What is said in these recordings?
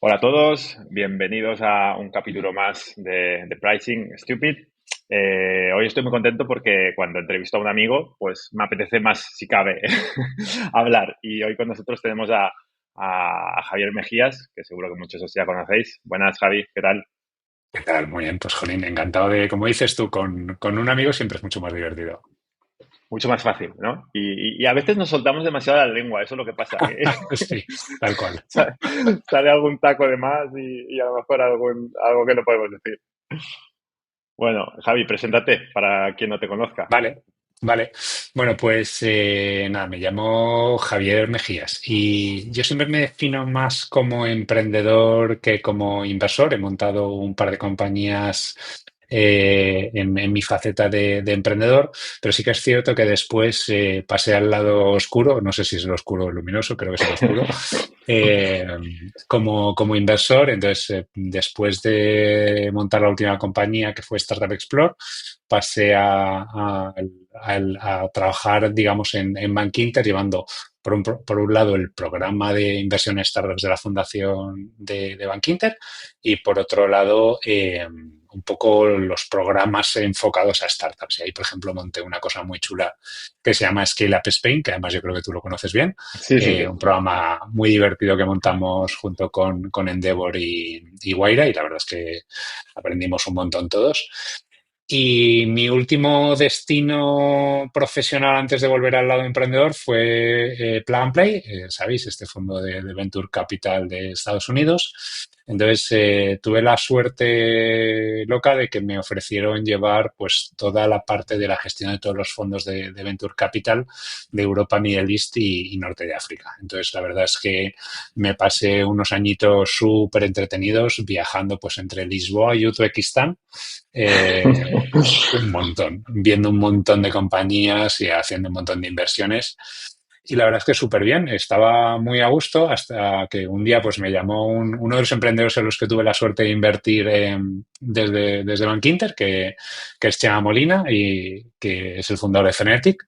Hola a todos, bienvenidos a un capítulo más de Pricing Stupid. Hoy estoy muy contento porque cuando entrevisto a un amigo, pues me apetece más, si cabe, hablar. Y hoy con nosotros tenemos a Javier Mejías, que seguro que muchos os ya conocéis. Buenas, Javi, ¿qué tal? ¿Qué tal? Muy bien, pues Jolín, encantado de, como dices tú, con un amigo siempre es mucho más divertido. Mucho más fácil, ¿no? Y a veces nos soltamos demasiado la lengua, eso es lo que pasa, que Sí, tal cual. sa- sale algún taco de más y a lo mejor algo que no podemos decir. Bueno, Javi, preséntate para quien no te conozca. Vale, vale. Bueno, pues nada, me llamo Javier Mejías y yo siempre me defino más como emprendedor que como inversor. He montado un par de compañías en mi faceta de emprendedor, pero sí que es cierto que después pasé al lado oscuro, no sé si es el oscuro o el luminoso, creo que es el oscuro, eh, como inversor. Entonces, después de montar la última compañía que fue Startup Explore, pasé a trabajar, digamos, en Bankinter, llevando por un lado el programa de inversión en startups de la fundación de Bankinter y por otro lado un poco los programas enfocados a startups. Y ahí, por ejemplo, monté una cosa muy chula que se llama Scale Up Spain, que además yo creo que tú lo conoces bien, Sí, sí, sí. un programa muy divertido que montamos junto con Endeavor y Guaira, y la verdad es que aprendimos un montón todos. Y mi último destino profesional antes de volver al lado emprendedor fue Plan Play, ¿sabéis? Este fondo de Venture Capital de Estados Unidos. Entonces tuve la suerte loca de que me ofrecieron llevar pues toda la parte de la gestión de todos los fondos de Venture Capital de Europa, Middle East y Norte de África. Entonces la verdad es que me pasé unos añitos súper entretenidos viajando pues entre Lisboa y Uzbekistán, un montón, viendo un montón de compañías y haciendo un montón de inversiones. Y la verdad es que súper bien, estaba muy a gusto hasta que un día pues me llamó uno de los emprendedores en los que tuve la suerte de invertir desde Bankinter, que es Chema Molina y que es el fundador de Fenetic.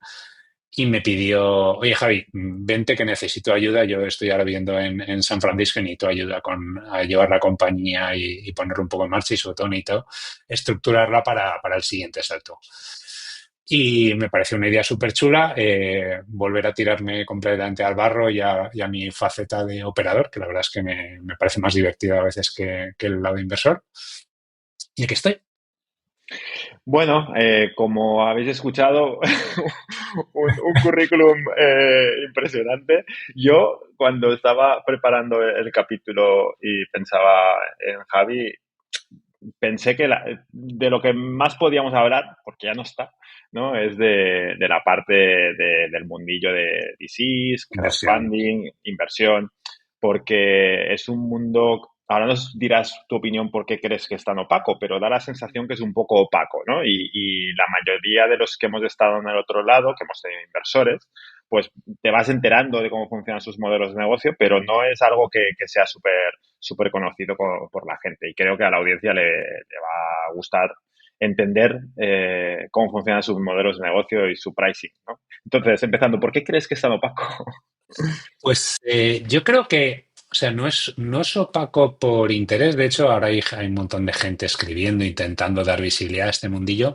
Y me pidió, oye Javi, vente que necesito ayuda. Yo estoy ahora viviendo en San Francisco y necesito ayuda a llevar la compañía y ponerla un poco en marcha y sobre todo necesito estructurarla para el siguiente salto. Y me pareció una idea súper chula, volver a tirarme completamente al barro y a mi faceta de operador, que la verdad es que me parece más divertido a veces que el lado inversor. Y aquí estoy. Bueno, como habéis escuchado, un currículum impresionante. Yo, cuando estaba preparando el capítulo y pensaba en Javi, pensé que de lo que más podíamos hablar, porque ya no está, ¿no? Es de la parte del mundillo de VCs, Inversión. crowdfunding, inversión, porque es un mundo, ahora nos dirás tu opinión por qué crees que es tan opaco, pero da la sensación que es un poco opaco, ¿no? Y la mayoría de los que hemos estado en el otro lado, que hemos sido inversores, pues te vas enterando de cómo funcionan sus modelos de negocio, pero no es algo que sea súper conocido por la gente. Y creo que a la audiencia le va a gustar entender cómo funcionan sus modelos de negocio y su pricing, ¿no? Entonces, empezando, ¿por qué crees que es tan opaco? Pues yo creo que, o sea, no es opaco por interés. De hecho, ahora hay un montón de gente escribiendo, intentando dar visibilidad a este mundillo.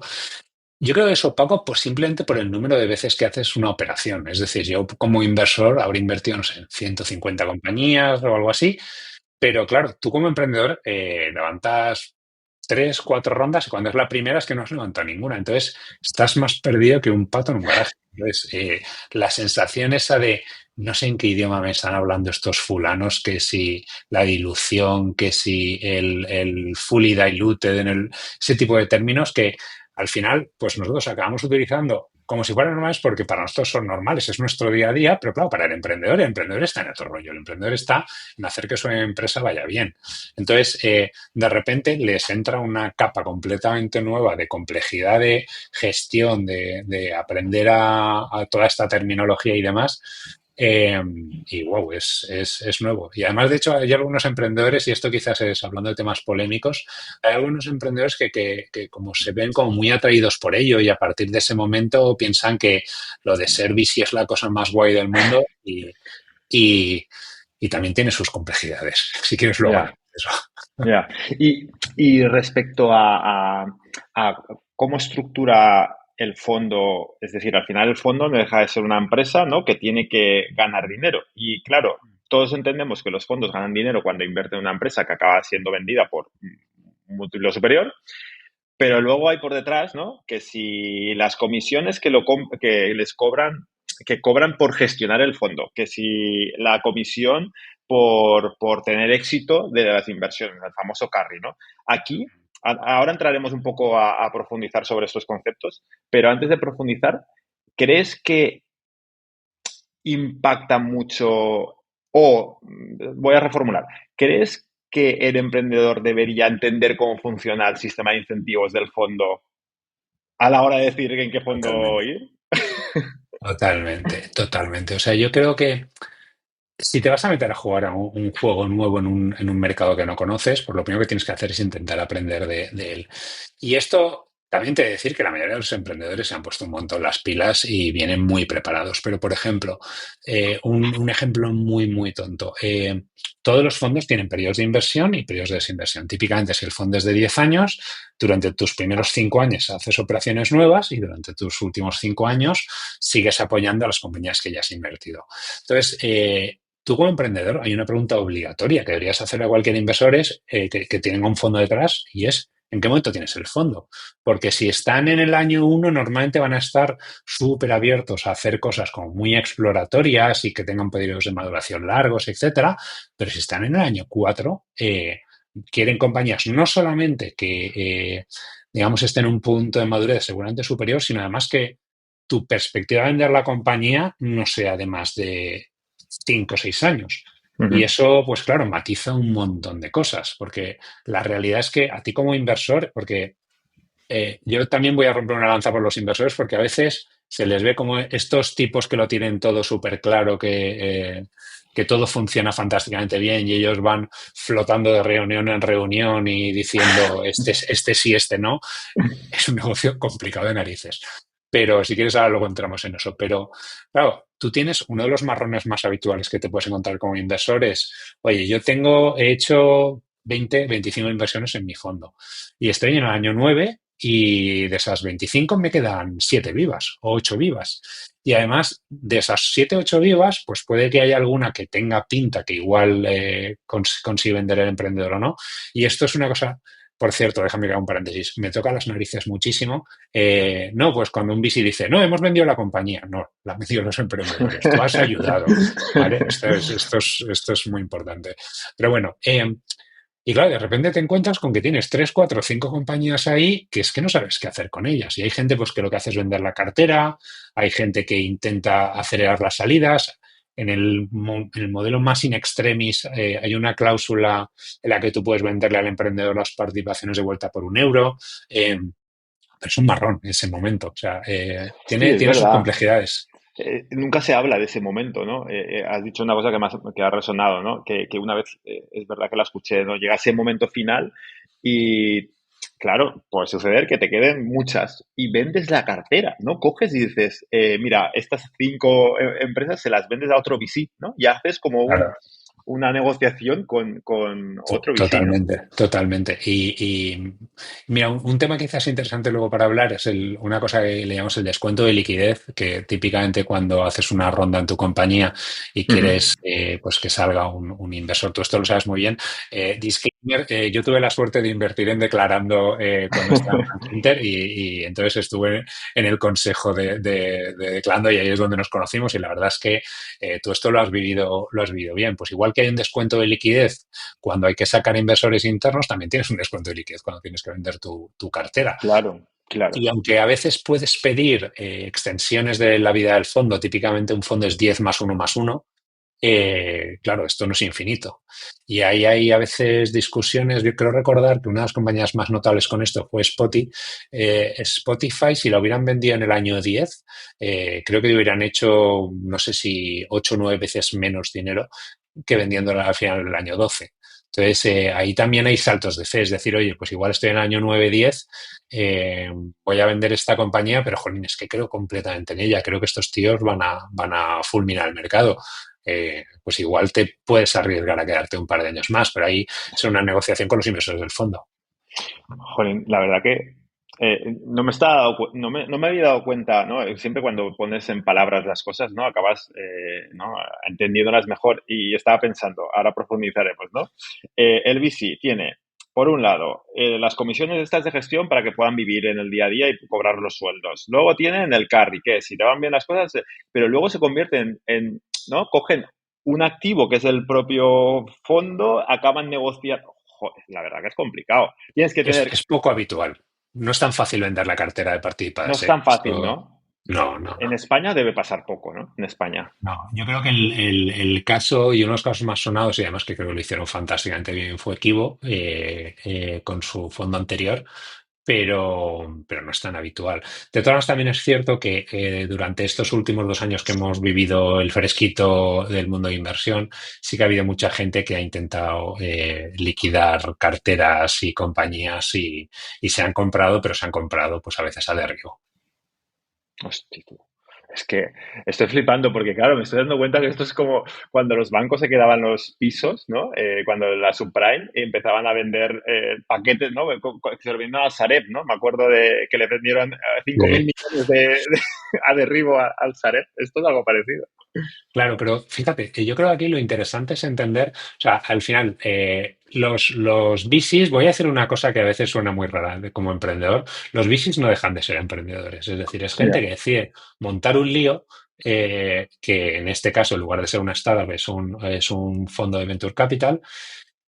Yo creo que es opaco pues simplemente por el número de veces que haces una operación. Es decir, yo como inversor habré invertido, no sé, en 150 compañías o algo así, pero claro, tú como emprendedor levantas tres, cuatro rondas y cuando es la primera es que no has levantado ninguna. Entonces, estás más perdido que un pato en un garaje. Entonces, la sensación esa de no sé en qué idioma me están hablando estos fulanos, que si la dilución, que si el fully diluted, ese tipo de términos que al final, pues nosotros acabamos utilizando como si fueran normales porque para nosotros son normales, es nuestro día a día, pero claro, para el emprendedor está en otro rollo, el emprendedor está en hacer que su empresa vaya bien. Entonces, de repente les entra una capa completamente nueva de complejidad de gestión, de aprender a toda esta terminología y demás. eh, y wow, es nuevo. Y además, de hecho, hay algunos emprendedores, y esto quizás es hablando de temas polémicos, hay algunos emprendedores que como se ven como muy atraídos por ello y a partir de ese momento piensan que lo de ser VC es la cosa más guay del mundo y y también tiene sus complejidades. Si quieres, luego Ya. hablamos de eso. Ya. Y respecto a cómo estructura el fondo, es decir, al final el fondo no deja de ser una empresa, ¿no? Que tiene que ganar dinero. Y claro, todos entendemos que los fondos ganan dinero cuando invierten en una empresa que acaba siendo vendida por un múltiplo superior, pero luego hay por detrás, ¿no? Que si las comisiones que les cobran, que cobran por gestionar el fondo, que si la comisión por tener éxito de las inversiones, el famoso carry, ¿no? Aquí, ahora entraremos un poco a profundizar sobre estos conceptos, pero antes de profundizar, ¿crees que impacta mucho o, voy a reformular, ¿crees que el emprendedor debería entender cómo funciona el sistema de incentivos del fondo a la hora de decir en qué fondo Totalmente. ir? Totalmente, totalmente. O sea, yo creo que si te vas a meter a jugar a un juego nuevo en un mercado que no conoces, pues lo primero que tienes que hacer es intentar aprender de él. Y esto también te he de decir que la mayoría de los emprendedores se han puesto un montón las pilas y vienen muy preparados. Pero, por ejemplo, un ejemplo muy, muy tonto. Todos los fondos tienen periodos de inversión y periodos de desinversión. Típicamente, si el fondo es de 10 años, durante tus primeros 5 años haces operaciones nuevas y durante tus últimos 5 años sigues apoyando a las compañías que ya has invertido. Entonces, tú como emprendedor, hay una pregunta obligatoria que deberías hacerle a cualquier inversor que tienen un fondo detrás y es ¿en qué momento tienes el fondo? Porque si están en el año uno, normalmente van a estar súper abiertos a hacer cosas como muy exploratorias y que tengan periodos de maduración largos, etcétera. Pero si están en el año 4, quieren compañías no solamente que, digamos, estén en un punto de madurez seguramente superior, sino además que tu perspectiva de vender la compañía no sea de más de 5 o 6 años. Y Ujú. eso, pues claro, matiza un montón de cosas, porque la realidad es que a ti como inversor, porque yo también voy a romper una lanza por los inversores, porque a veces se les ve como estos tipos que lo tienen todo súper claro, que todo funciona fantásticamente bien y ellos van flotando de reunión en reunión y diciendo este sí, este no. Es un negocio complicado de narices. Pero si quieres, ahora luego entramos en eso. Pero claro, tú tienes uno de los marrones más habituales que te puedes encontrar como inversor es, oye, he hecho 20, 25 inversiones en mi fondo y estoy en el año 9 y de esas 25 me quedan 7 vivas o 8 vivas. Y además, de esas 7 8 vivas, pues puede que haya alguna que tenga pinta que igual consigue vender el emprendedor o no. Y esto es una cosa, por cierto, déjame que haga un paréntesis, me toca las narices muchísimo. No, pues cuando un VC dice, no, hemos vendido la compañía. No, la han vendido los emprendedores. Tú has ayudado, ¿vale? Esto es muy importante. Pero bueno, y claro, de repente te encuentras con que tienes 3, 4, 5 compañías ahí que es que no sabes qué hacer con ellas. Y hay gente pues que lo que hace es vender la cartera, hay gente que intenta acelerar las salidas. En el modelo más in extremis hay una cláusula en la que tú puedes venderle al emprendedor las participaciones de vuelta por 1 euro. Pero es un marrón en ese momento. O sea, Sí, es tiene sus verdad. complejidades. Nunca se habla de ese momento, ¿no? Has dicho una cosa que ha resonado, ¿no? Que una vez, es verdad que la escuché, ¿no? Llega ese momento final y, claro, puede suceder que te queden muchas y vendes la cartera, ¿no? Coges y dices, mira, estas 5 empresas se las vendes a otro VC, ¿no? Y haces como Claro. una negociación con otro VC, ¿no? Totalmente, totalmente. Mira, un tema quizás interesante luego para hablar es una cosa que le llamamos el descuento de liquidez, que típicamente cuando haces una ronda en tu compañía y Ujú. quieres pues que salga un inversor, tú esto lo sabes muy bien. Disclaimer, yo tuve la suerte de invertir en Declarando cuando estaba en Bankinter y entonces estuve en el consejo de Declarando y ahí es donde nos conocimos y la verdad es que tú esto lo has vivido bien. Pues igual que hay un descuento de liquidez cuando hay que sacar inversores internos, también tienes un descuento de liquidez cuando tienes que vender tu cartera. Claro, Y claro. aunque a veces puedes pedir extensiones de la vida del fondo, típicamente un fondo es 10 más 1 más 1, claro, esto no es infinito. Y ahí hay a veces discusiones. Yo creo recordar que una de las compañías más notables con esto fue Spotify. Spotify, si lo hubieran vendido en el año 10, creo que hubieran hecho, no sé si 8 o 9 veces menos dinero que vendiéndola al final del año 12. Entonces, ahí también hay saltos de fe. Es decir, oye, pues igual estoy en el año 9 10, voy a vender esta compañía, pero jolín, es que creo completamente en ella. Creo que estos tíos van a fulminar el mercado. pues igual te puedes arriesgar a quedarte un par de años más, pero ahí es una negociación con los inversores del fondo. Jolín, la verdad que no me estaba no me había dado cuenta, ¿no? Siempre cuando pones en palabras las cosas, ¿no? Acabas, ¿no? Entendiéndolas mejor. Y estaba pensando, ahora profundizaremos, ¿no? El VC tiene, por un lado, las comisiones estas de gestión para que puedan vivir en el día a día y cobrar los sueldos. Luego tienen el carry, que si te van bien las cosas, pero luego se convierten ¿no? Cogen un activo que es el propio fondo, acaban negociando. Joder, la verdad que es complicado. Tienes que tener. Es poco habitual. No es tan fácil vender la cartera de No participadas, es ¿eh? tan fácil, Esto, ¿no? no, no, En no. España debe pasar poco, ¿no? En España. No, yo creo que el caso y uno de los casos más sonados, y además que creo que lo hicieron fantásticamente bien, fue Equivo con su fondo anterior, pero no es tan habitual. De todas formas, también es cierto que durante estos últimos 2 años que hemos vivido el fresquito del mundo de inversión, sí que ha habido mucha gente que ha intentado liquidar carteras y compañías y se han comprado, pero se han comprado pues a veces a derribo. Hostia, tú. Es que estoy flipando porque, claro, me estoy dando cuenta que esto es como cuando los bancos se quedaban los pisos, ¿no? Cuando la subprime empezaban a vender paquetes, ¿no? Se lo vendieron a Sareb, ¿no? Me acuerdo de que le vendieron 5.000 Sí. millones a derribo al Sareb. Esto es algo parecido. Claro, pero fíjate, que yo creo que aquí lo interesante es entender, o sea, al final, los VCs, voy a decir una cosa que a veces suena muy rara como emprendedor, los VCs no dejan de ser emprendedores, es decir, es gente Ya. que decide montar un lío, que en este caso, en lugar de ser una startup, es un fondo de venture capital,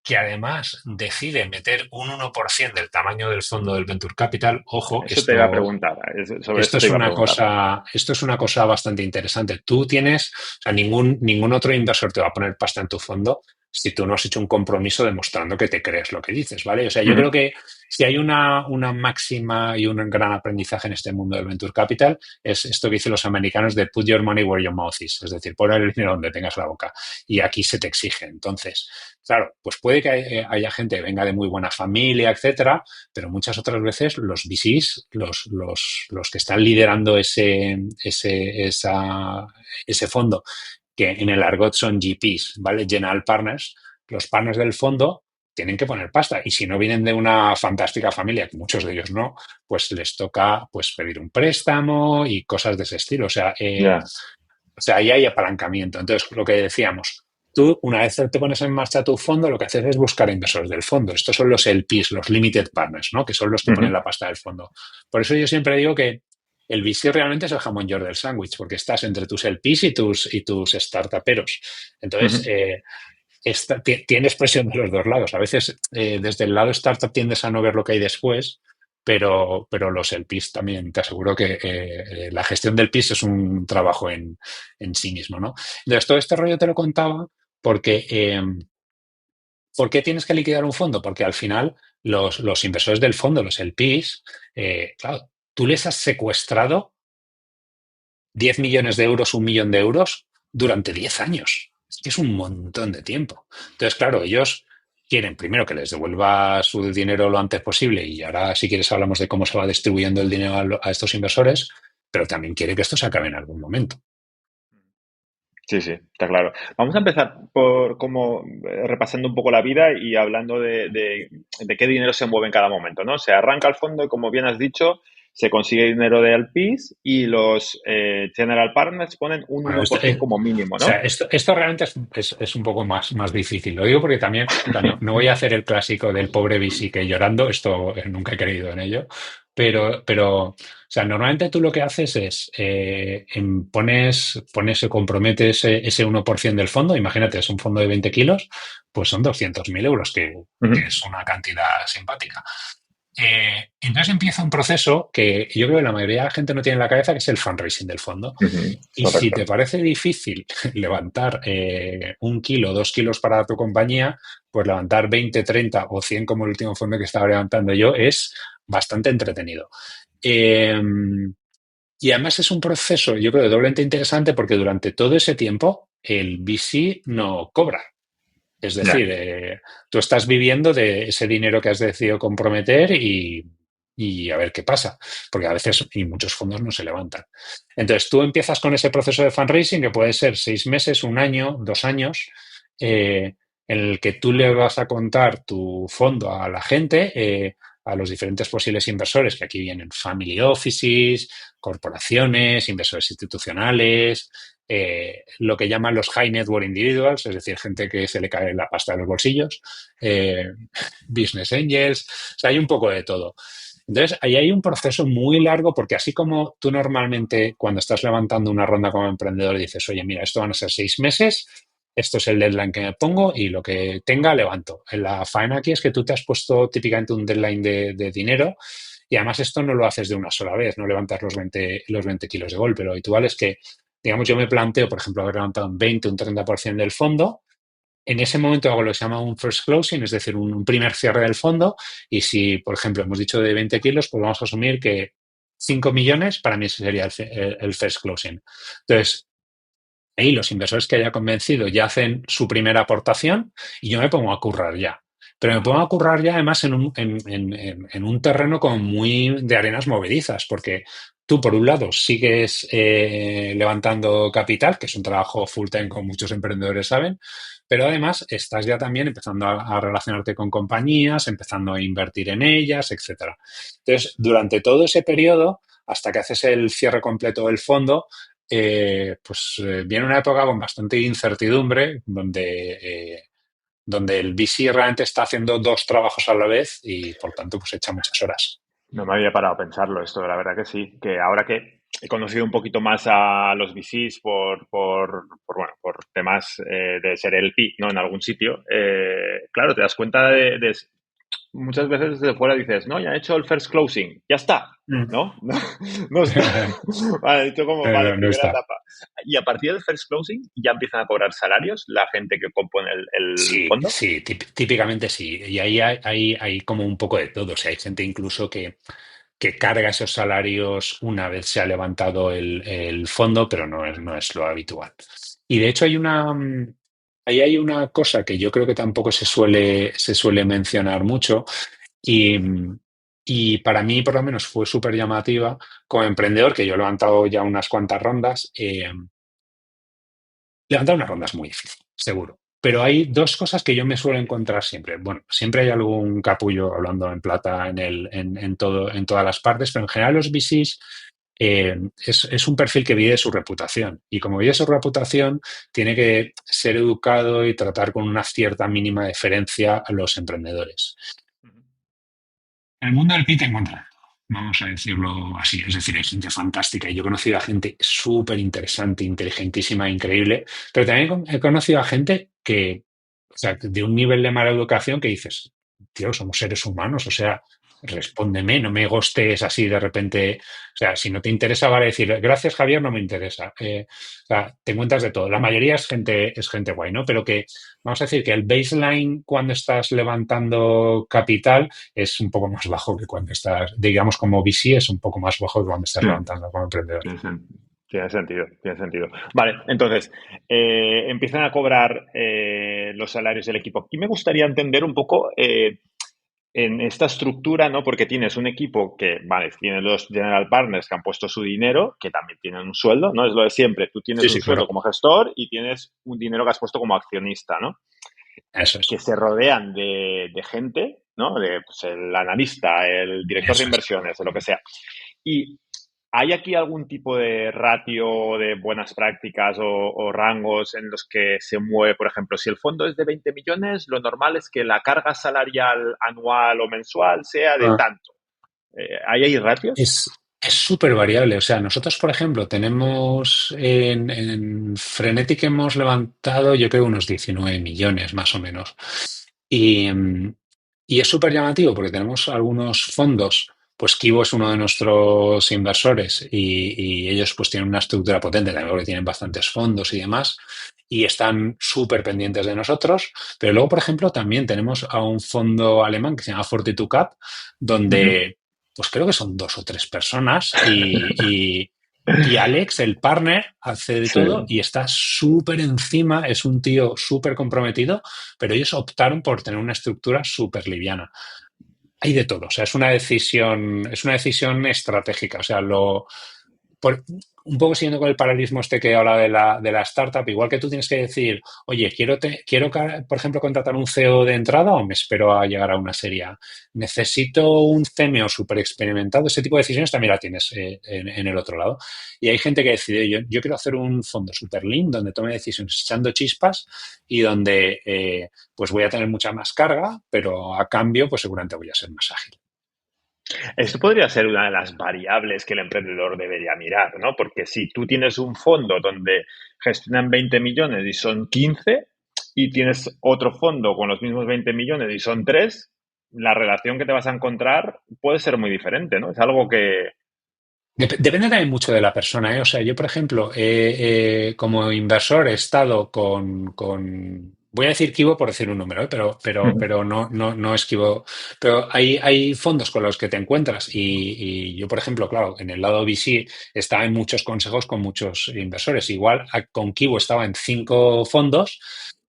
que además decide meter un 1% del tamaño del fondo del venture capital. Ojo, Eso te iba a esto preguntar. Sobre eso te iba a preguntar. esto es una cosa bastante interesante. Tú tienes, o sea, ningún otro inversor te va a poner pasta en tu fondo si tú no has hecho un compromiso demostrando que te crees lo que dices, ¿vale? O sea, yo Ujú, creo que si hay una máxima y un gran aprendizaje en este mundo del venture capital, es esto que dicen los americanos de put your money where your mouth is, es decir, poner el dinero donde tengas la boca. Y aquí se te exige. Entonces, claro, pues puede que haya gente que venga de muy buena familia, etcétera, pero muchas otras veces los VCs, los que están liderando ese fondo, que en el argot son GPs, ¿vale? General Partners, los partners del fondo tienen que poner pasta y si no vienen de una fantástica familia, que muchos de ellos no, pues les toca pues pedir un préstamo y cosas de ese estilo. ya. O sea, ahí hay apalancamiento. Entonces, lo que decíamos, tú, una vez te pones en marcha tu fondo, lo que haces es buscar inversores del fondo. Estos son los LPs, los Limited Partners, ¿no? Que son los que ponen Ujú, la pasta del fondo. Por eso yo siempre digo que el VC realmente es el jamón york del sándwich, porque estás entre tus LPs y tus startuperos. Entonces, ujú. tienes presión de los dos lados. A veces, desde el lado startup tiendes a no ver lo que hay después, pero los LPs también, te aseguro que la gestión del PIS es un trabajo en sí mismo, ¿no? Entonces, todo este rollo te lo contaba porque, ¿por qué tienes que liquidar un fondo? Porque al final los inversores del fondo, los LPs, claro, tú les has secuestrado 10 millones de euros, 1 millón de euros durante 10 años. Es que es un montón de tiempo. Entonces, claro, ellos quieren primero que les devuelva su dinero lo antes posible y ahora si quieres hablamos de cómo se va distribuyendo el dinero a estos inversores, pero también quiere que esto se acabe en algún momento. Sí, sí, está claro. Vamos a empezar por como repasando un poco la vida y hablando de qué dinero se mueve en cada momento, ¿no? Se arranca el fondo y, como bien has dicho, se consigue dinero de LPs y los General Partners ponen un Bueno, 1% como mínimo, o sea, ¿no? esto realmente es un poco más difícil. Lo digo porque también, o sea, no voy a hacer el clásico del pobre VC que llorando, esto nunca he creído en ello, o sea, normalmente tú lo que haces es, comprometes ese 1% del fondo, imagínate, es un fondo de 20 kilos, pues son 200.000 euros, que Ujú, es una cantidad simpática. Entonces empieza un proceso que yo creo que la mayoría de la gente no tiene en la cabeza, que es el fundraising del fondo. ujú, Y si te correcto. parece difícil levantar 1 kilo, 2 kilos para tu compañía, pues levantar 20, 30 o 100 como el último fondo que estaba levantando yo es bastante entretenido. Eh, y además es un proceso, yo creo, doblemente interesante porque durante todo ese tiempo el VC no cobra. Es Ya. decir, tú estás viviendo de ese dinero que has decidido comprometer y a ver qué pasa, porque a veces y muchos fondos no se levantan. Entonces tú empiezas con ese proceso de fundraising que puede ser 6 meses, un año, 2 años, en el que tú le vas a contar tu fondo a la gente, a los diferentes posibles inversores, que aquí vienen family offices, corporaciones, inversores institucionales, lo que llaman los high net worth individuals, es decir, gente que se le cae la pasta de los bolsillos, eh, business angels, o sea, hay un poco de todo. Entonces, ahí hay un proceso muy largo porque así como tú normalmente cuando estás levantando una ronda como emprendedor dices, oye, mira, esto van a ser 6 meses, esto es el deadline que me pongo y lo que tenga levanto. La faena aquí es que tú te has puesto típicamente un deadline de dinero y además esto no lo haces de una sola vez, no levantas los 20 kilos de golpe. Lo habitual es que, digamos, yo me planteo, por ejemplo, haber levantado un 20, un 30% del fondo. En ese momento hago lo que se llama un first closing, es decir, un primer cierre del fondo. Y si, por ejemplo, hemos dicho de 20 kilos, pues vamos a asumir que 5 millones para mí ese sería el first closing. Entonces, ahí los inversores que haya convencido ya hacen su primera aportación y yo me pongo a currar ya. Pero me pongo a currar ya además en un terreno como muy de arenas movedizas, porque tú, por un lado, sigues levantando capital, que es un trabajo full time como muchos emprendedores saben, pero además estás ya también empezando a relacionarte con compañías, empezando a invertir en ellas, etcétera. Entonces, durante todo ese periodo, hasta que haces el cierre completo del fondo, viene una época con bastante incertidumbre, donde el VC realmente está haciendo dos trabajos a la vez y por tanto pues echa muchas horas. No me había parado a pensarlo esto, la verdad que sí, que ahora que he conocido un poquito más a los VCs bueno, por temas de ser el LP, ¿no? En algún sitio, claro, te das cuenta muchas veces desde fuera dices, no, ya he hecho el first closing, ya está, Mm. ¿no? No, no está. Vale, he dicho como, vale, No primera está. etapa. Y a partir del first closing ya empiezan a cobrar salarios la gente que compone el Sí, fondo. sí, típicamente sí. Y ahí hay como un poco de todo. O sea, hay gente incluso que carga esos salarios una vez se ha levantado el fondo, pero no es lo habitual. Y de hecho ahí hay una cosa que yo creo que tampoco se suele mencionar mucho y, y para mí por lo menos fue súper llamativa como emprendedor, que yo he levantado ya unas cuantas rondas. Levantar una ronda es muy difícil, seguro. Pero hay dos cosas que yo me suelo encontrar siempre. Bueno, siempre hay algún capullo hablando en plata en todas las partes, pero en general los VCs es un perfil que vive su reputación. Y como vive su reputación, tiene que ser educado y tratar con una cierta mínima deferencia a los emprendedores. En el mundo del PIT te encuentras, vamos a decirlo así, es decir, hay gente fantástica y yo he conocido a gente súper interesante, inteligentísima, increíble, pero también he conocido a gente que, o sea, de un nivel de mala educación que dices, tío, somos seres humanos, o sea, respóndeme, no me gostes así de repente, o sea, si no te interesa, vale decir, gracias Javier, no me interesa. O sea, te encuentras de todo. La mayoría es gente guay, ¿no? Pero que, vamos a decir que el baseline cuando estás levantando capital es un poco más bajo que cuando estás, digamos, como VC es un poco más bajo que cuando estás Hmm. levantando como emprendedor. Tiene sentido, tiene sentido. Vale, entonces, empiezan a cobrar los salarios del equipo. Aquí me gustaría entender un poco en esta estructura, ¿no? Porque tienes un equipo que, vale, tiene los general partners que han puesto su dinero, que también tienen un sueldo, ¿no? Es lo de siempre. Tú tienes Sí, un sí, sueldo claro. como gestor y tienes un dinero que has puesto como accionista, ¿no? Eso Que es. se rodean de gente, ¿no? De pues, el analista, el director de Eso es. inversiones, de lo que sea. Y ¿hay aquí algún tipo de ratio de buenas prácticas o rangos en los que se mueve? Por ejemplo, si el fondo es de 20 millones, lo normal es que la carga salarial anual o mensual sea de Ah, tanto. ¿Hay ahí ratios? es súper variable. O sea, nosotros, por ejemplo, tenemos en Frenetic hemos levantado, yo creo, unos 19 millones más o menos. Y, y es súper llamativo porque tenemos algunos fondos, pues Kibo es uno de nuestros inversores y ellos pues tienen una estructura potente, también porque tienen bastantes fondos y demás, y están súper pendientes de nosotros. Pero luego, por ejemplo, también tenemos a un fondo alemán que se llama Fortitude Cap, Ujú. donde pues creo que son dos o tres personas y Alex, el partner, hace de Sí. todo y está súper encima, es un tío súper comprometido, pero ellos optaron por tener una estructura súper liviana. hay de todo. O sea, es una decisión estratégica. O sea, un poco siguiendo con el paralelismo este que habla de la startup, igual que tú tienes que decir, oye, por ejemplo, contratar un CEO de entrada o me espero a llegar a una serie A. Necesito un CMO súper experimentado. Ese tipo de decisiones también la tienes en el otro lado. Y hay gente que decide, yo quiero hacer un fondo súper lean donde tome decisiones echando chispas y donde pues voy a tener mucha más carga, pero a cambio, pues seguramente voy a ser más ágil. Esto podría ser una de las variables que el emprendedor debería mirar, ¿no? Porque si tú tienes un fondo donde gestionan 20 millones y son 15 y tienes otro fondo con los mismos 20 millones y son 3, la relación que te vas a encontrar puede ser muy diferente, ¿no? Es algo que... Depende también mucho de la persona, ¿eh? O sea, yo, por ejemplo, como inversor he estado voy a decir Kivo por decir un número, ¿eh? Pero no es Kivo. Pero hay fondos con los que te encuentras y yo, por ejemplo, claro, en el lado VC estaba en muchos consejos con muchos inversores. Igual con Kivo estaba en 5 fondos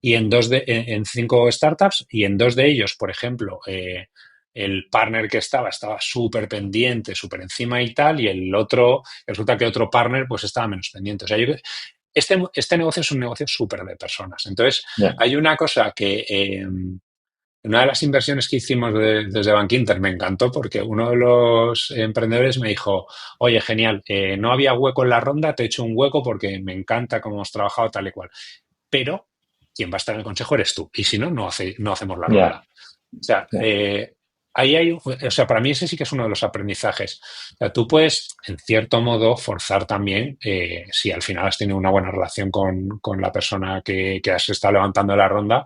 y en 5 startups y en 2 de ellos, por ejemplo, el partner que estaba súper pendiente, súper encima y tal, y el otro, resulta que otro partner pues estaba menos pendiente. O sea, este negocio es un negocio súper de personas. Entonces, Ya. hay una cosa que una de las inversiones que hicimos desde Bank Inter me encantó porque uno de los emprendedores me dijo, oye, genial, no había hueco en la ronda, te he hecho un hueco porque me encanta cómo hemos trabajado tal y cual. Pero quien va a estar en el consejo eres tú. Y si no, no hacemos la Ya, ronda. O sea, ya. ahí o sea, para mí ese sí que es uno de los aprendizajes. O sea, tú puedes, en cierto modo, forzar también, si al final has tenido una buena relación con la persona que has estado levantando la ronda,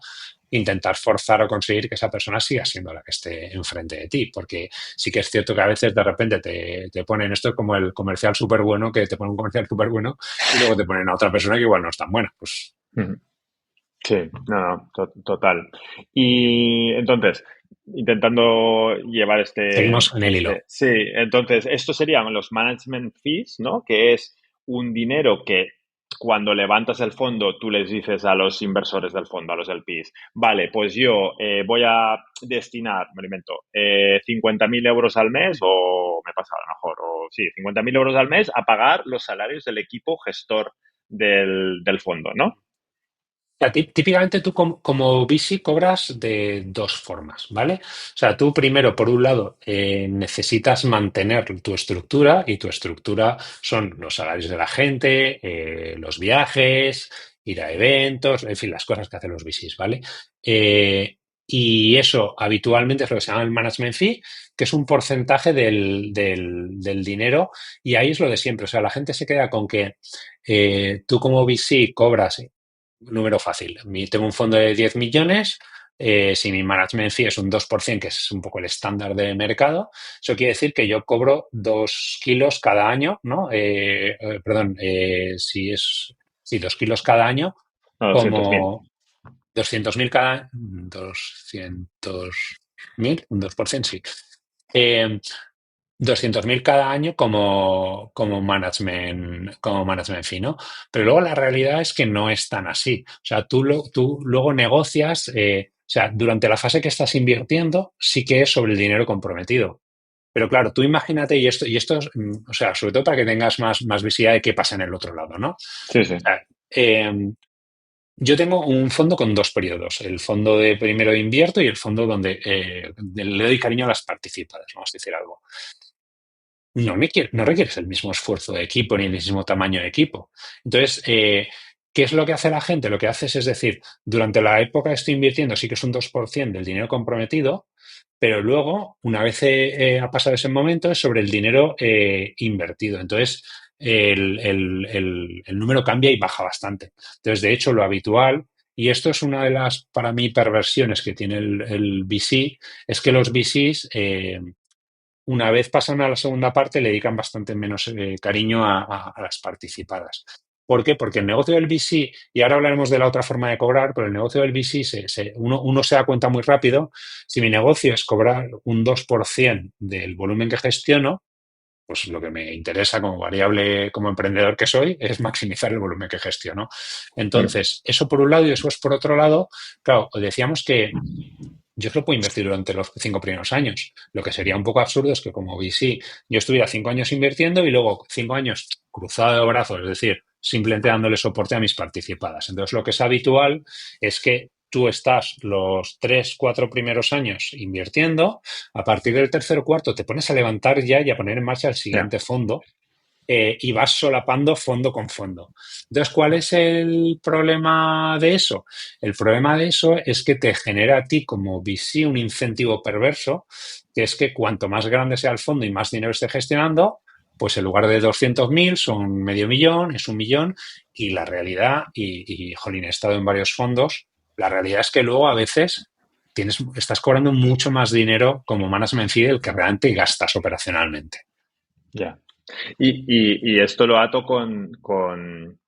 intentar forzar o conseguir que esa persona siga siendo la que esté enfrente de ti. Porque sí que es cierto que a veces de repente te ponen esto como el comercial súper bueno, que te pone un comercial súper bueno y luego te ponen a otra persona que igual no es tan buena. Pues Ujú. Sí, no, no, total. Y entonces, intentando llevar seguimos en el hilo. sí, entonces, estos serían los management fees, ¿no? Que es un dinero que cuando levantas el fondo, tú les dices a los inversores del fondo, a los LPs, vale, pues yo voy a destinar, me lo invento, 50.000 euros al mes, o me pasa a lo mejor, o sí, 50.000 euros al mes a pagar los salarios del equipo gestor del fondo, ¿no? Sea, típicamente tú como VC cobras de 2 formas, ¿vale? O sea, tú primero, por un lado, necesitas mantener tu estructura y tu estructura son los salarios de la gente, los viajes, ir a eventos, en fin, las cosas que hacen los VCs, ¿vale? Y eso habitualmente es lo que se llama el management fee, que es un porcentaje del dinero y ahí es lo de siempre. O sea, la gente se queda con que tú como VC cobras número fácil. Tengo un fondo de 10 millones. Si mi management fee es un 2%, que es un poco el estándar de mercado, eso quiere decir que yo cobro 2 kilos cada año, ¿no? Perdón, si es sí, 2 kilos cada año, No, 200.000. como 200.000 cada 200.000, un 2%, sí. Eh, 200.000 cada año como management fee, ¿no? Pero luego la realidad es que no es tan así. O sea, tú luego negocias, o sea, durante la fase que estás invirtiendo, sí que es sobre el dinero comprometido. Pero claro, tú imagínate, o sea, sobre todo para que tengas más visibilidad de qué pasa en el otro lado, ¿no? O Sí, sí. sea, yo tengo un fondo con 2 periodos, el fondo de primero invierto y el fondo donde le doy cariño a las participadas, vamos a decir algo. No requieres el mismo esfuerzo de equipo ni el mismo tamaño de equipo. Entonces, ¿qué es lo que hace la gente? Lo que haces es decir, durante la época que estoy invirtiendo sí que es un 2% del dinero comprometido, pero luego, una vez ha pasado ese momento, es sobre el dinero invertido. Entonces, el número cambia y baja bastante. Entonces, de hecho, lo habitual, y esto es una de las, para mí, perversiones que tiene el VC, es que los VCs una vez pasan a la segunda parte, le dedican bastante menos cariño a las participadas. ¿Por qué? Porque el negocio del VC, y ahora hablaremos de la otra forma de cobrar, pero el negocio del VC, uno se da cuenta muy rápido, si mi negocio es cobrar un 2% del volumen que gestiono, pues lo que me interesa como variable, como emprendedor que soy, es maximizar el volumen que gestiono. Mm. Entonces, eso por un lado y después por otro lado, claro, decíamos que yo solo puedo invertir durante los 5 primeros años. Lo que sería un poco absurdo es que como VC yo estuviera 5 años invirtiendo y luego 5 años cruzado de brazos, es decir, simplemente dándole soporte a mis participadas. Entonces, lo que es habitual es que tú estás los 3, 4 primeros años invirtiendo, a partir del tercer o cuarto te pones a levantar ya y a poner en marcha el Ya, siguiente fondo y vas solapando fondo con fondo. Entonces, ¿cuál es el problema de eso? El problema de eso es que te genera a ti como VC un incentivo perverso, que es que cuanto más grande sea el fondo y más dinero esté gestionando, pues en lugar de 200.000 son medio millón, es 1 millón, y la realidad, jolín, he estado en varios fondos, la realidad es que luego a veces estás cobrando mucho más dinero como management fee del que realmente gastas operacionalmente. ya. Y esto lo ato con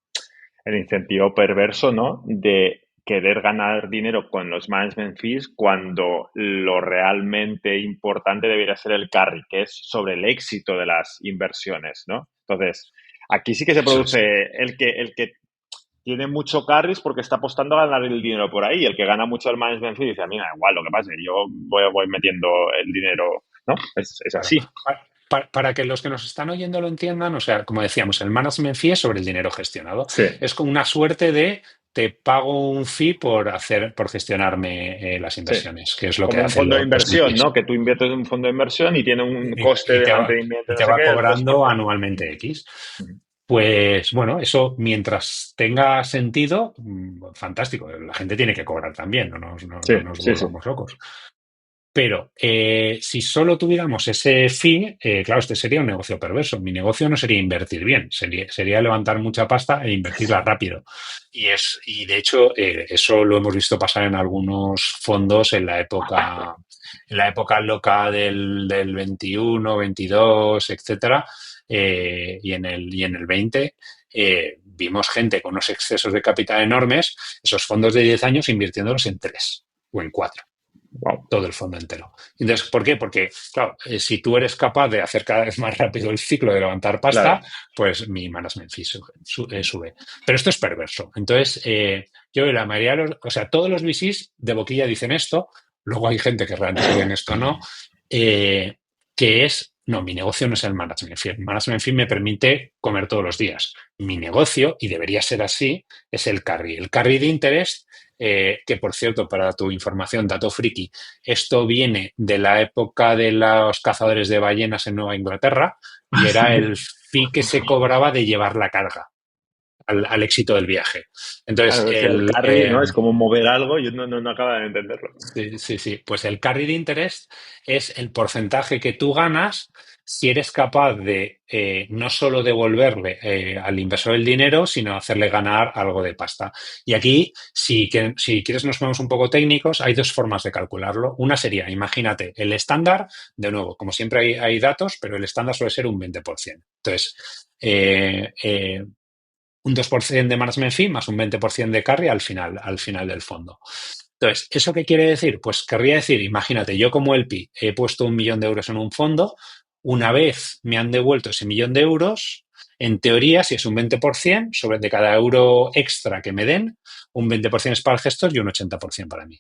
el incentivo perverso, ¿no? De querer ganar dinero con los management fees cuando lo realmente importante debería ser el carry, que es sobre el éxito de las inversiones, ¿no? Entonces, aquí sí que se Eso es. produce el que tiene mucho carries porque está apostando a ganar el dinero por ahí. El que gana mucho el management fee dice, a mí me da igual lo que pase, yo voy metiendo el dinero, ¿no? Es Claro. así. Para que los que nos están oyendo lo entiendan, o sea, como decíamos, el management fee es sobre el dinero gestionado. Sí. Es como una suerte de te pago un fee por gestionarme las Sí, inversiones, que es lo que como un hacen fondo de los inversión, VCs. ¿no? Que tú inviertes en un fondo de inversión y tiene un Y, coste y de te va, mantenimiento, y no te sé va qué, del cobrando 2%. anualmente X. Ujú. Pues bueno, eso mientras tenga sentido, fantástico. La gente tiene que cobrar también, Sí, no nos sí, sí. volvamos locos. Pero si solo tuviéramos ese fee, claro, este sería un negocio perverso. Mi negocio no sería invertir bien, sería levantar mucha pasta e invertirla rápido. Y de hecho, eso lo hemos visto pasar en algunos fondos en la época loca del 21, 22, etcétera, y en el 20. Vimos gente con unos excesos de capital enormes, esos fondos de 10 años invirtiéndolos en 3 o en 4 Wow. todo el fondo entero. Entonces, ¿por qué? Porque, claro, si tú eres capaz de hacer cada vez más rápido el ciclo de levantar pasta, Claro. pues mi management fee sube. Pero esto es perverso. Entonces, yo la mayoría de o sea, todos los VCs de boquilla dicen esto, luego hay gente que realmente cree en esto o no, eh, que es, no, mi negocio no es el management fee. El management fee me permite comer todos los días. Mi negocio, y debería ser así, es el carry. El carry de interés, que por cierto, para tu información, dato friki, esto viene de la época de los cazadores de ballenas en Nueva Inglaterra y era Sí. el fee que se cobraba de llevar la carga al éxito del viaje. Entonces, Claro, es que el carry, ¿no? Es como mover algo, yo no acaba de entenderlo. sí, sí, sí. Pues el carry de interés es el porcentaje que tú ganas si eres capaz de no solo devolverle al inversor el dinero, sino hacerle ganar algo de pasta. Y aquí, si quieres, nos ponemos un poco técnicos, hay dos formas de calcularlo. Una sería, imagínate, el estándar, de nuevo, como siempre hay datos, pero el estándar suele ser un 20%. Entonces, un 2% de management fee más un 20% de carry al final del fondo. Entonces, ¿eso qué quiere decir? Pues querría decir, imagínate, yo como LP he puesto 1 millón de euros en un fondo, una vez me han devuelto ese 1 millón de euros, en teoría, si es un 20%, sobre de cada euro extra que me den, un 20% es para el gestor y un 80% para mí.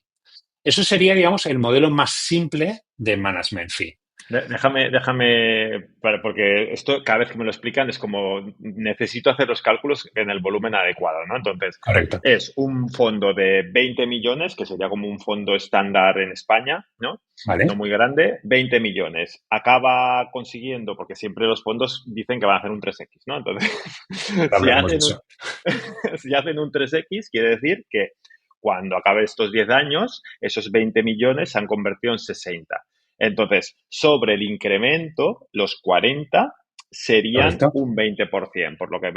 Eso sería, digamos, el modelo más simple de management fee. Porque esto cada vez que me lo explican es como necesito hacer los cálculos en el volumen adecuado, ¿no? Entonces, Correcto. es un fondo de 20 millones, que sería como un fondo estándar en España, ¿no? No ¿Vale? muy grande, 20 millones. Acaba consiguiendo, porque siempre los fondos dicen que van a hacer un 3X, ¿no? Entonces, si Hablaremos de hacen un, eso. si hacen un 3X, quiere decir que cuando acabe estos 10 años, esos 20 millones se han convertido en 60. Entonces, sobre el incremento, los 40 serían Correcto. un 20%, por lo que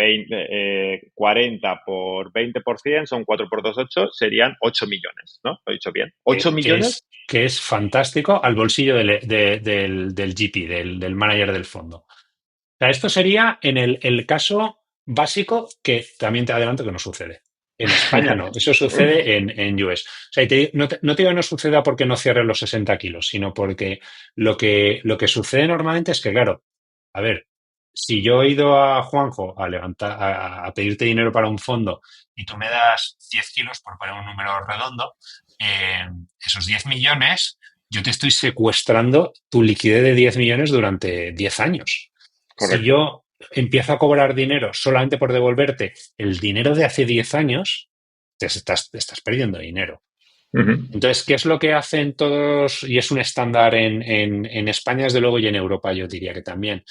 40 por 20% son 4 por 2 8, serían 8 millones, ¿no? Lo he dicho bien. 8 millones, Que es fantástico al bolsillo del GP, del manager del fondo. O sea, esto sería en el caso básico que también te adelanto que no sucede. En España no, eso sucede en US. O sea, no te digo que no suceda porque no cierren los 60 kilos, sino porque lo que sucede normalmente es que, claro, a ver, si yo he ido a Juanjo a levantar, a pedirte dinero para un fondo y tú me das 10 kilos, por poner un número redondo, eh, esos 10 millones, yo te estoy secuestrando tu liquidez de 10 millones durante 10 años. Si Correcto. yo empiezo a cobrar dinero solamente por devolverte el dinero de hace 10 años, te estás perdiendo dinero. Ujú. Entonces, ¿qué es lo que hacen todos? Y es un estándar en España, desde luego, y en Europa, yo diría que también.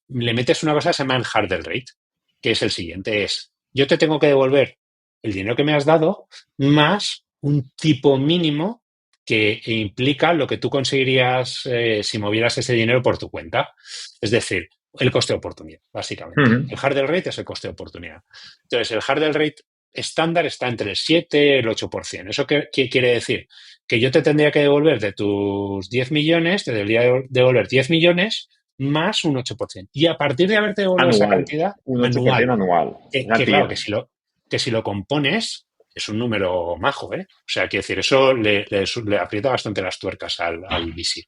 Le metes una cosa que se llama el hurdle rate, que es el siguiente, es yo te tengo que devolver el dinero que me has dado más un tipo mínimo que implica lo que tú conseguirías si movieras ese dinero por tu cuenta. Es decir, el coste de oportunidad, básicamente. Ujú. El hurdle rate es el coste de oportunidad. Entonces, el hurdle rate estándar está entre el 7 y el 8%. ¿Eso qué quiere decir? Que yo te tendría que devolver de tus 10 millones, te debería devolver 10 millones más un 8%. Y a partir de haberte devuelto esa Anual. cantidad Un 8% anual, anual. que claro, Gatilla. que si lo compones, es un número majo, ¿eh? O sea, quiero decir, eso le aprieta bastante las tuercas al VC.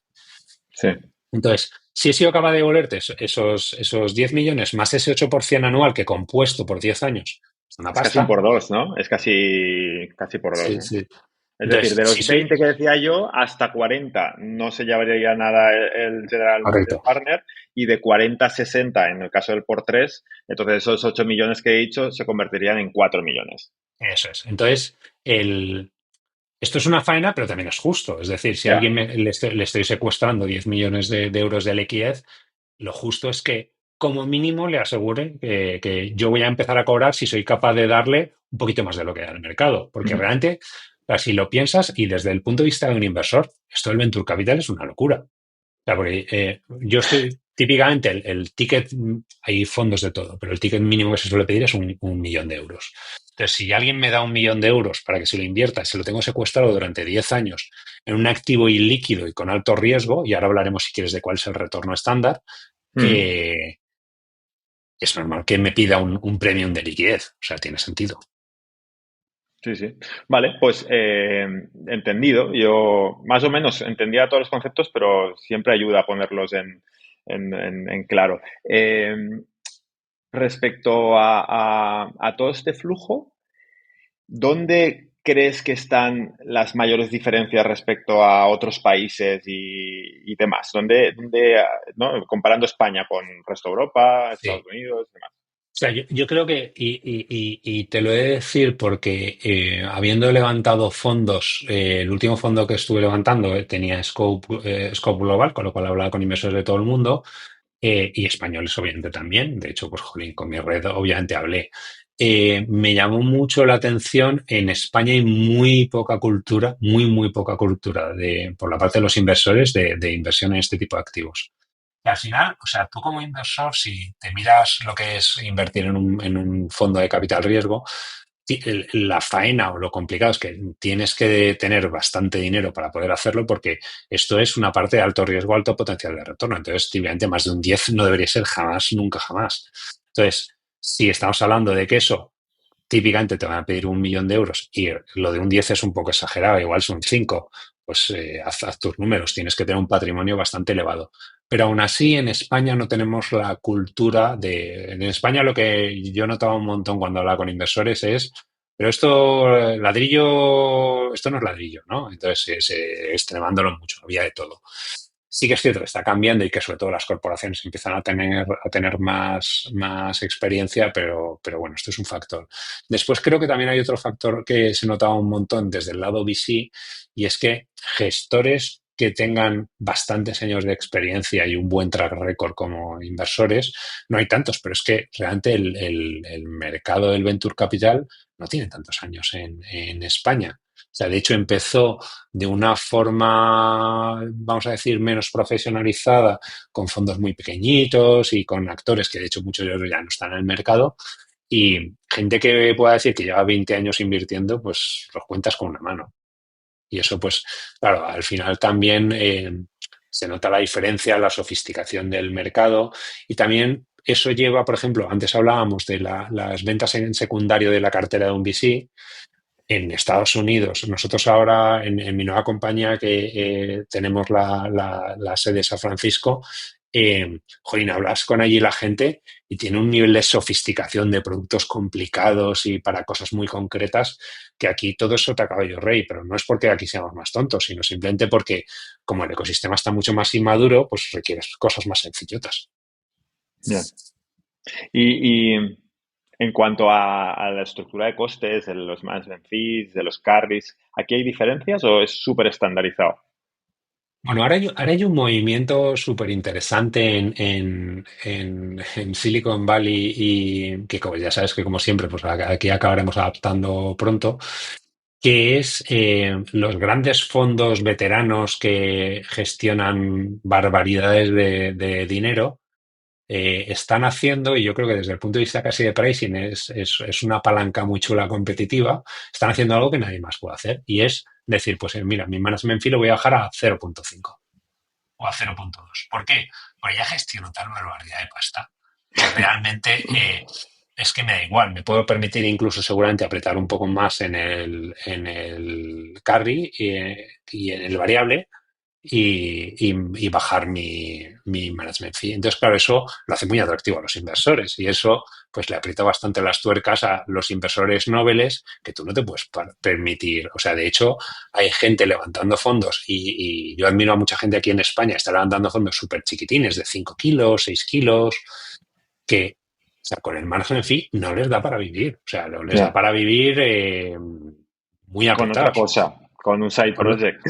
Sí. Entonces, si he sido capaz de devolverte esos 10 millones más ese 8% anual que compuesto por 10 años, es una Es casi un pasta. por dos, ¿no? Es casi por dos, Sí, ¿no? sí. Es decir, Entonces, de si los soy... 20 que decía yo, hasta 40 no se llevaría nada el General Limited Correcto. Partner y de 40 a 60 en el caso del por 3, entonces esos 8 millones que he dicho se convertirían en 4 millones. Eso es. Entonces, esto es una faena, pero también es justo. Es decir, si a Ya. alguien le estoy secuestrando 10 millones de euros de liquidez, lo justo es que, como mínimo, le asegure que yo voy a empezar a cobrar si soy capaz de darle un poquito más de lo que da el mercado. Porque Ujú. realmente, o sea, si lo piensas y desde el punto de vista de un inversor, esto del venture capital es una locura. Sea, porque yo estoy típicamente el ticket, hay fondos de todo, pero el ticket mínimo que se suele pedir es un millón de euros. Entonces, si alguien me da un millón de euros para que se lo invierta, se lo tengo secuestrado durante 10 años en un activo ilíquido y con alto riesgo, y ahora hablaremos si quieres de cuál es el retorno estándar, Ujú. eh, es normal que me pida un premium de liquidez. O sea, tiene sentido. Sí, sí. Vale, pues entendido. Yo más o menos entendía todos los conceptos, pero siempre ayuda a ponerlos en claro. Respecto a todo este flujo, ¿dónde crees que están las mayores diferencias respecto a otros países y demás? ¿No? Comparando España con el resto de Europa, Estados Sí. Unidos, demás. O sea, yo creo que, y te lo he de decir porque habiendo levantado fondos, el último fondo que estuve levantando tenía Scope Global, con lo cual hablaba con inversores de todo el mundo, y españoles obviamente también. De hecho, pues jolín, con mi red obviamente hablé. Me llamó mucho la atención, en España hay muy poca cultura, muy, muy poca cultura por la parte de los inversores de inversión en este tipo de activos. Y al final, o sea, tú como inversor, si te miras lo que es invertir en un fondo de capital riesgo, la faena o lo complicado es que tienes que tener bastante dinero para poder hacerlo porque esto es una parte de alto riesgo, alto potencial de retorno. Entonces, típicamente más de un 10 no debería ser jamás, nunca jamás. Entonces, si estamos hablando de que eso típicamente te van a pedir un millón de euros y lo de un 10 es un poco exagerado, igual son 5, pues haz tus números, tienes que tener un patrimonio bastante elevado. Pero aún así, en España no tenemos la cultura de... En España lo que yo notaba un montón cuando hablaba con inversores es, pero esto, ladrillo, esto no es ladrillo, ¿no? Entonces, extremándolo mucho, había de todo. Sí que es cierto que está cambiando y que sobre todo las corporaciones empiezan a tener más experiencia, pero bueno, esto es un factor. Después creo que también hay otro factor que se notaba un montón desde el lado VC y es que gestores que tengan bastantes años de experiencia y un buen track record como inversores, no hay tantos, pero es que realmente el mercado del venture capital no tiene tantos años en España. O sea, de hecho empezó de una forma, vamos a decir, menos profesionalizada, con fondos muy pequeñitos y con actores que de hecho muchos de ellos ya no están en el mercado. Y gente que pueda decir que lleva 20 años invirtiendo, pues los cuentas con una mano. Y eso, pues, claro, al final también se nota la diferencia, la sofisticación del mercado y también eso lleva, por ejemplo, antes hablábamos de las ventas en secundario de la cartera de un VC en Estados Unidos. Nosotros ahora, en mi nueva compañía, que tenemos la sede de San Francisco, jolín, hablas con allí la gente y tiene un nivel de sofisticación de productos complicados y para cosas muy concretas que aquí todo es sota caballo rey, pero no es porque aquí seamos más tontos, sino simplemente porque como el ecosistema está mucho más inmaduro, pues requieres cosas más sencillotas. Ya. Y en cuanto a la estructura de costes, de los management fees, de los carries, ¿aquí hay diferencias o es súper estandarizado? Bueno, ahora hay un movimiento súper interesante en Silicon Valley y que como ya sabes que como siempre, pues aquí acabaremos adaptando pronto, que es los grandes fondos veteranos que gestionan barbaridades de dinero están haciendo, y yo creo que desde el punto de vista casi de pricing es una palanca muy chula competitiva, están haciendo algo que nadie más puede hacer, y es decir, pues mira, mi management fee lo voy a bajar a 0,5 o a 0,2. ¿Por qué? Porque ya gestiono tal barbaridad de pasta que realmente es que me da igual. Me puedo permitir incluso seguramente apretar un poco más en el carry y en el variable y bajar mi management fee. Entonces, claro, eso lo hace muy atractivo a los inversores y eso pues le aprieta bastante las tuercas a los inversores nobles que tú no te puedes permitir. O sea, de hecho, hay gente levantando fondos y yo admiro a mucha gente aquí en España, está levantando fondos súper chiquitines de 5 kilos, 6 kilos, que o sea, con el margen fee no les da para vivir. O sea, no les da Ya. para vivir muy Con otra apretados. cosa, con un side Con, project.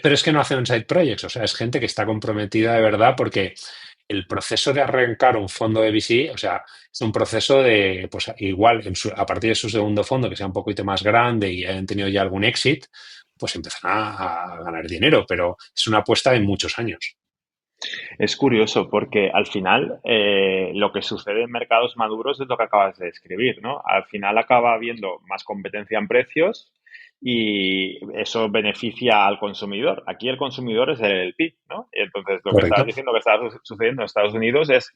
pero es que no hacen side projects, o sea, es gente que está comprometida de verdad porque el proceso de arrancar un fondo de VC, o sea, es un proceso de, pues igual, a partir de su segundo fondo, que sea un poquito más grande y hayan tenido ya algún exit, pues empiezan a ganar dinero, pero es una apuesta de muchos años. Es curioso porque al final lo que sucede en mercados maduros es lo que acabas de describir, ¿no? Al final acaba habiendo más competencia en precios y eso beneficia al consumidor. Aquí el consumidor es el LP, ¿no? Y entonces lo que estabas Correcto. diciendo que está sucediendo en Estados Unidos es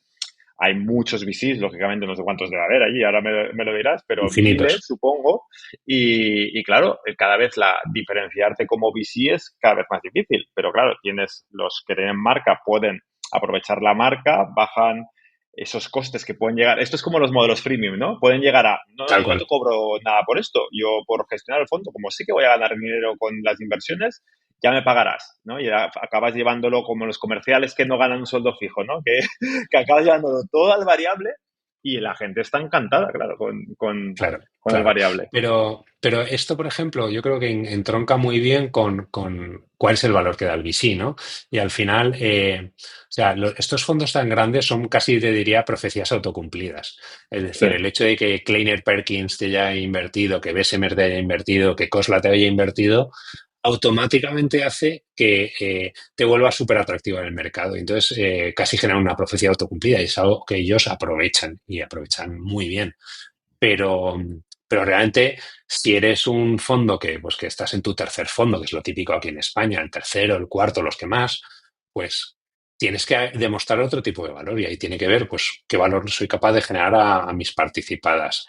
hay muchos VCs, lógicamente no sé cuántos debe haber allí, ahora me lo dirás, pero Infinitos. miles, supongo, y claro, cada vez diferenciarte como VC es cada vez más difícil, pero claro, tienes los que tienen marca, pueden aprovechar la marca, bajan esos costes que pueden llegar. Esto es como los modelos freemium, ¿no? Pueden llegar a, no, no, Tal yo no te cual. cobro nada por esto, yo por gestionar el fondo, como sé que voy a ganar dinero con las inversiones, ya me pagarás, ¿no? Y acabas llevándolo como los comerciales que no ganan un sueldo fijo, ¿no? Que acabas llevándolo todo al variable y la gente está encantada, claro, Claro, con el claro. variable. Pero esto, por ejemplo, yo creo que entronca muy bien con cuál es el valor que da el VC, ¿no? Y al final, o sea, estos fondos tan grandes son casi, te diría, profecías autocumplidas. Es Sí, decir, el hecho de que Kleiner Perkins te haya invertido, que Bessemer te haya invertido, que Khosla te haya invertido, automáticamente hace que te vuelva súper atractivo en el mercado. Entonces, casi genera una profecía autocumplida y es algo que ellos aprovechan y aprovechan muy bien. Pero, pero realmente, si eres un fondo que estás en tu tercer fondo, que es lo típico aquí en España, el tercero, el cuarto, los que más, pues tienes que demostrar otro tipo de valor y ahí tiene que ver pues qué valor soy capaz de generar a mis participadas.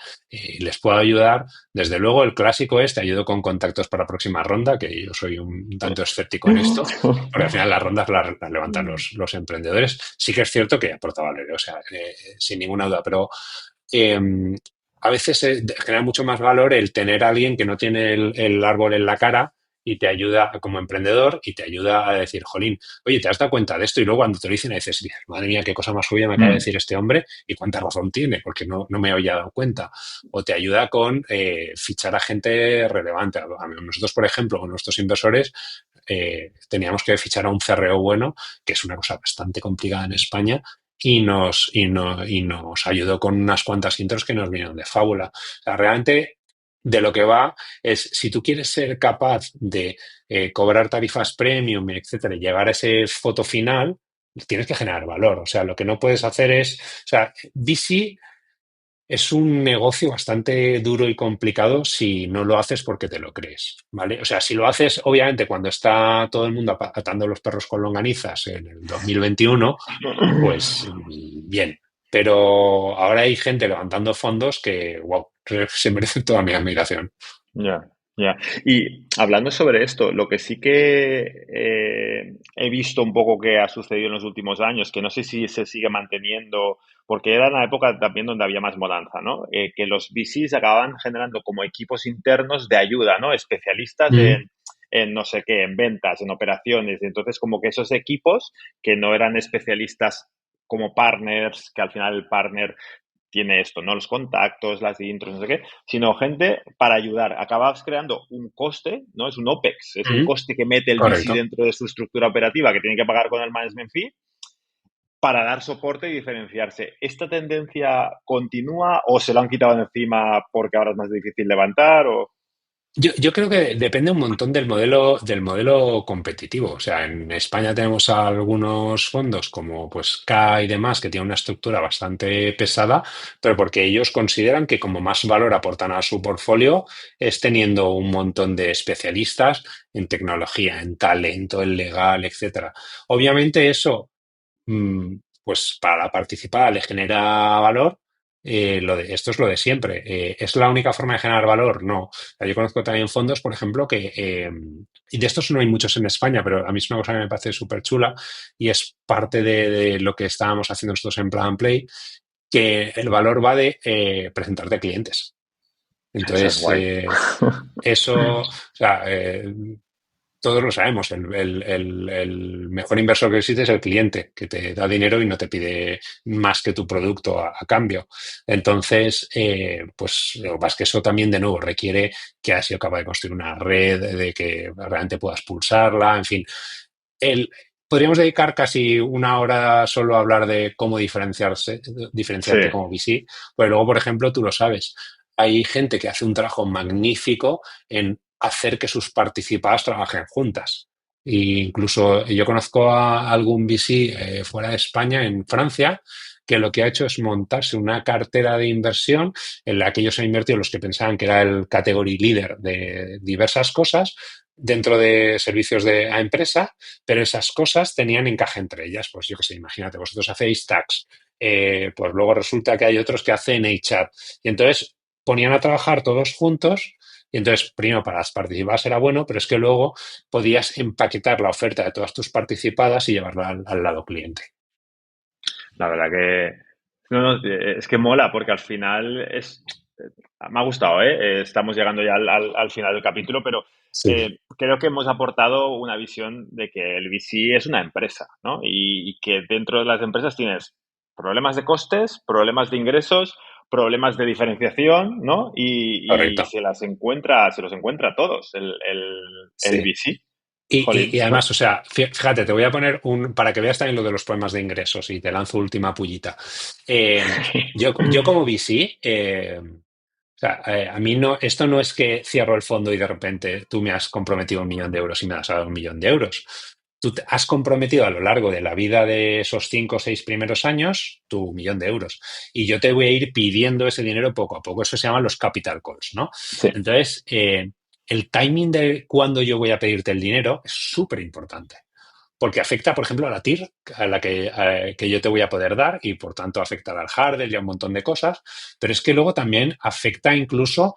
Les puedo ayudar, desde luego el clásico es, te ayudo con contactos para próxima ronda, que yo soy un tanto escéptico en esto, porque al final las rondas las levantan los emprendedores. Sí que es cierto que aporta valor, o sea, sin ninguna duda, pero eh, a veces genera mucho más valor el tener a alguien que no tiene el árbol en la cara y te ayuda como emprendedor y te ayuda a decir, jolín, oye, ¿te has dado cuenta de esto? Y luego cuando te lo dicen, dices, madre mía, qué cosa más obvia me acaba de decir este hombre y cuánta razón tiene, porque no me había dado cuenta. O te ayuda con fichar a gente relevante. Nosotros, por ejemplo, con nuestros inversores, teníamos que fichar a un CRO bueno, que es una cosa bastante complicada en España, y nos ayudó con unas cuantas intros que nos vinieron de fábula. O sea, realmente de lo que va es, si tú quieres ser capaz de cobrar tarifas premium, etcétera, y llegar a ese foto final, tienes que generar valor. O sea, lo que no puedes hacer es, o sea, VC es un negocio bastante duro y complicado si no lo haces porque te lo crees, ¿vale? O sea, si lo haces, obviamente, cuando está todo el mundo atando los perros con longanizas en el 2021, pues bien, pero ahora hay gente levantando fondos que, wow, se merecen toda mi admiración. ya, ya. Y hablando sobre esto, lo que sí que he visto un poco que ha sucedido en los últimos años, que no sé si se sigue manteniendo, porque era una época también donde había más bonanza, ¿no? Que los VCs acababan generando como equipos internos de ayuda, ¿no? Especialistas Mm, en no sé qué, en ventas, en operaciones. Entonces, como que esos equipos que no eran especialistas como partners, que al final el partner tiene esto, ¿no? Los contactos, las intros, no sé qué, sino gente para ayudar. Acabas creando un coste, ¿no? Es un OPEX, es un mm, coste que mete el VC correcto. dentro de su estructura operativa que tiene que pagar con el management fee para dar soporte y diferenciarse. ¿Esta tendencia continúa o se lo han quitado de encima porque ahora es más difícil levantar? O... Yo creo que depende un montón del modelo competitivo. O sea, en España tenemos algunos fondos como pues K y demás que tienen una estructura bastante pesada, pero porque ellos consideran que como más valor aportan a su portfolio es teniendo un montón de especialistas en tecnología, en talento, en legal, etcétera. Obviamente eso pues para participar le genera valor. Esto es lo de siempre. ¿Es la única forma de generar valor? No. O sea, yo conozco también fondos, por ejemplo, y de estos no hay muchos en España, pero a mí es una cosa que me parece súper chula y es parte de lo que estábamos haciendo nosotros en Plan Play, que el valor va de presentarte clientes. Eso es Entonces, guay. eso, o sea, todos lo sabemos, el mejor inversor que existe es el cliente, que te da dinero y no te pide más que tu producto a cambio. Entonces, pues lo que pasa es que eso también, de nuevo, requiere que hayas sido capaz de construir una red, de que realmente puedas pulsarla, en fin. El, Podríamos dedicar casi una hora solo a hablar de cómo Sí, diferenciarte como VC, pero luego, por ejemplo, tú lo sabes, hay gente que hace un trabajo magnífico en hacer que sus participadas trabajen juntas. E incluso yo conozco a algún VC fuera de España, en Francia, que lo que ha hecho es montarse una cartera de inversión en la que ellos han invertido los que pensaban que era el category leader de diversas cosas dentro de servicios a empresa, pero esas cosas tenían encaje entre ellas. Pues yo qué sé, imagínate, vosotros hacéis tax, pues luego resulta que hay otros que hacen HR. Y entonces ponían a trabajar todos juntos. Y entonces, primero, para las participadas era bueno, pero es que luego podías empaquetar la oferta de todas tus participadas y llevarla al lado cliente. la verdad que no, no, es que mola porque al final es me ha gustado, ¿eh? Estamos llegando ya al final del capítulo, pero Sí, creo que hemos aportado una visión de que el VC es una empresa, ¿no? Y que dentro de las empresas tienes problemas de costes, problemas de ingresos, problemas de diferenciación, ¿no? Y correcto. se los encuentra a todos el Sí. VC. Y Jolín, ¿no? además, o sea, fíjate, te voy a poner para que veas también lo de los problemas de ingresos y te lanzo última pullita. Yo como VC, o sea, a mí no, esto no es que cierro el fondo y de repente tú me has comprometido 1 millón de euros y me has dado 1 millón de euros. Tú te has comprometido a lo largo de la vida de esos 5 o 6 primeros años tu 1 millón de euros. Y yo te voy a ir pidiendo ese dinero poco a poco. Eso se llaman los capital calls, ¿no? Sí, Entonces, el timing de cuándo yo voy a pedirte el dinero es súper importante. Porque afecta, por ejemplo, a la TIR, que yo te voy a poder dar, y por tanto afectará al hardware y a un montón de cosas. Pero es que luego también afecta incluso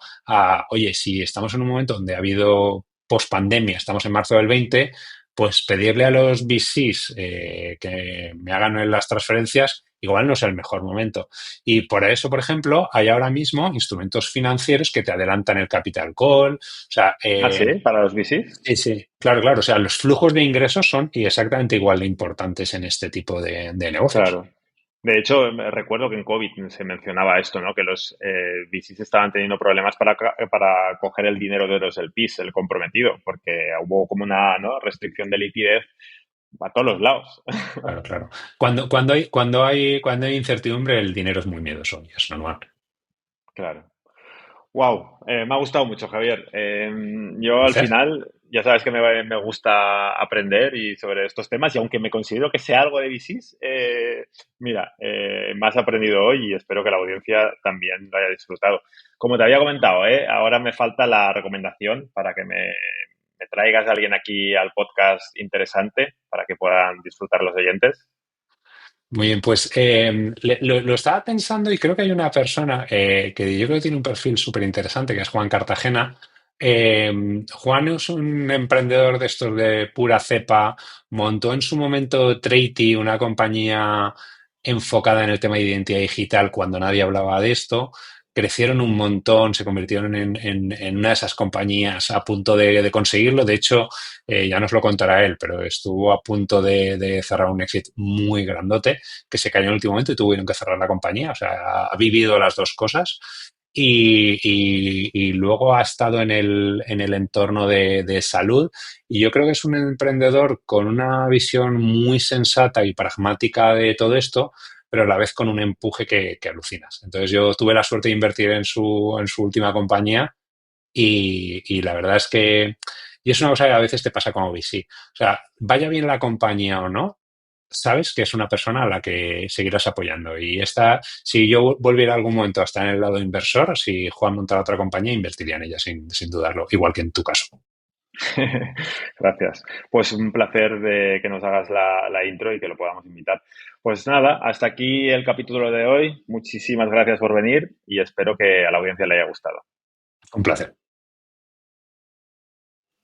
oye, si estamos en un momento donde ha habido pospandemia, estamos en marzo del 20, pues pedirle a los VCs que me hagan las transferencias igual no es el mejor momento. Y por eso, por ejemplo, hay ahora mismo instrumentos financieros que te adelantan el capital call. O sea, ah, sí, para los VCs. sí, sí, claro, claro. O sea, los flujos de ingresos son exactamente igual de importantes en este tipo de negocios. Claro. De hecho, recuerdo que en COVID se mencionaba esto, ¿no? Que los VCs estaban teniendo problemas para coger el dinero de los LPs, el comprometido, porque hubo como una, ¿no? restricción de liquidez a todos los lados. Claro, claro. Cuando hay incertidumbre, el dinero es muy miedoso y es normal. Claro. Wow, me ha gustado mucho, Javier. Yo al Placer. final, ya sabes que me gusta aprender y sobre estos temas y aunque me considero que sé algo de VCs, mira, me has aprendido hoy y espero que la audiencia también lo haya disfrutado. Como te había comentado, ahora me falta la recomendación para que me traigas a alguien aquí al podcast interesante para que puedan disfrutar los oyentes. Muy bien, pues lo estaba pensando y creo que hay una persona que yo creo que tiene un perfil súper interesante, que es Juan Cartagena, Juan es un emprendedor de estos de pura cepa. Montó en su momento Treity, una compañía enfocada en el tema de identidad digital cuando nadie hablaba de esto. Crecieron un montón, se convirtieron en una de esas compañías a punto de conseguirlo. De hecho, ya nos lo contará él, pero estuvo a punto de cerrar un exit muy grandote que se cayó en el último momento y tuvieron que cerrar la compañía. O sea, ha vivido las dos cosas y luego ha estado en el entorno de salud. Y yo creo que es un emprendedor con una visión muy sensata y pragmática de todo esto, pero a la vez con un empuje que alucinas. Entonces yo tuve la suerte de invertir en su última compañía y la verdad es que, y es una cosa que a veces te pasa como VC. O sea, vaya bien la compañía o no, sabes que es una persona a la que seguirás apoyando. Y esta, si yo volviera algún momento a estar en el lado inversor, si Juan montara otra compañía, invertiría en ella sin dudarlo, igual que en tu caso. Gracias. Pues un placer de que nos hagas la intro y que lo podamos invitar. Pues nada, hasta aquí el capítulo de hoy. Muchísimas gracias por venir y espero que a la audiencia le haya gustado. Un placer.